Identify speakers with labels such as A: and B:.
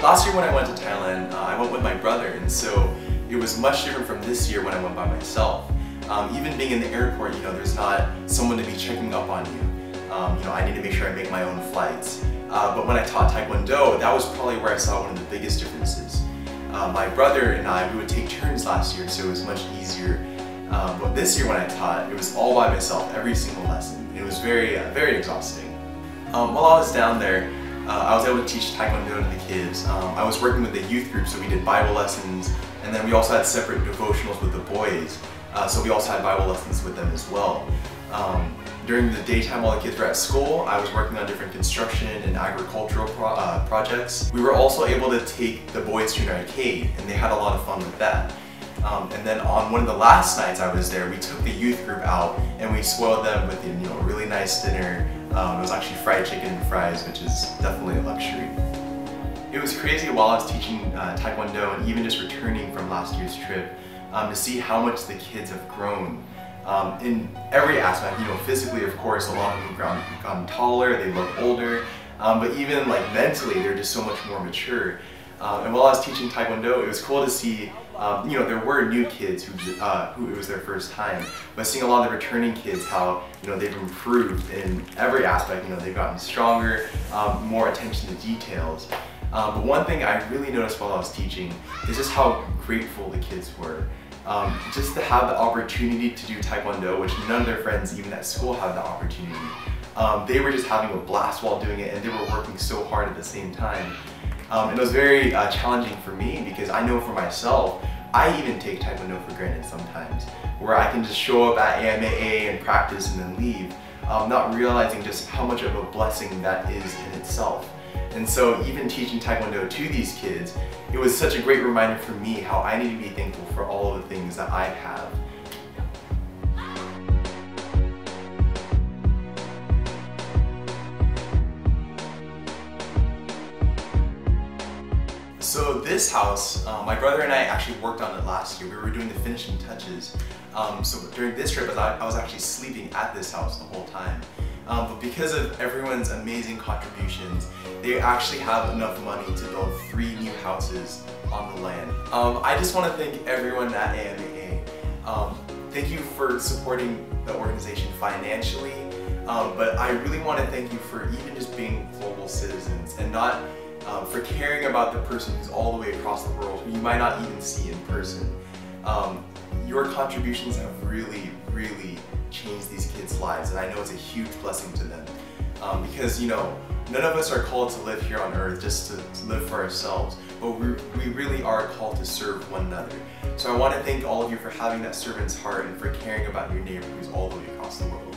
A: Last year when I went to Thailand, I went with my brother, and so it was much different from this year when I went by myself. Even being in the airport, there's not someone to be checking up on you. I need to make sure I make my own flights. But when I taught Taekwondo, that was probably where I saw one of the biggest differences. My brother and I, we would take turns last year, so it was much easier. But this year when I taught, it was all by myself, every single lesson. It was very, very exhausting. While I was down there, I was able to teach Taekwondo to the kids. I was working with the youth group, so we did Bible lessons, and then we also had separate devotionals with the boys, so we also had Bible lessons with them as well. During the daytime while the kids were at school, I was working on different construction and agricultural projects. We were also able to take the boys to an arcade, and they had a lot of fun with that. And then on one of the last nights I was there, we took the youth group out and we spoiled them with a really nice dinner. It was actually fried chicken and fries, which is definitely a luxury. It was crazy while I was teaching Taekwondo and even just returning from last year's trip to see how much the kids have grown in every aspect. Physically, of course, a lot of them have gotten taller, they look older, but even mentally, they're just so much more mature. And while I was teaching Taekwondo, it was cool to see, there were new kids who it was their first time, but seeing a lot of the returning kids, how, they've improved in every aspect. They've gotten stronger, more attention to details. But one thing I really noticed while I was teaching is just how grateful the kids were. Just to have the opportunity to do Taekwondo, which none of their friends, even at school, had the opportunity. They were just having a blast while doing it, and they were working so hard at the same time. And it was very challenging for me, because I know for myself, I even take Taekwondo for granted sometimes, where I can just show up at AMAA and practice and then leave, not realizing just how much of a blessing that is in itself. And so even teaching Taekwondo to these kids, it was such a great reminder for me how I need to be thankful for all of the things that I have. So this house, my brother and I actually worked on it last year. We were doing the finishing touches. So during this trip, I was actually sleeping at this house the whole time. But because of everyone's amazing contributions, they actually have enough money to build 3 new houses on the land. I just want to thank everyone at AMAA. Thank you for supporting the organization financially, but I really want to thank you for even just being global citizens and not for caring about the person who's all the way across the world, who you might not even see in person. Your contributions have really, really changed these kids' lives, and I know it's a huge blessing to them. Because, none of us are called to live here on earth just to live for ourselves, but we really are called to serve one another. So I want to thank all of you for having that servant's heart and for caring about your neighbor who's all the way across the world.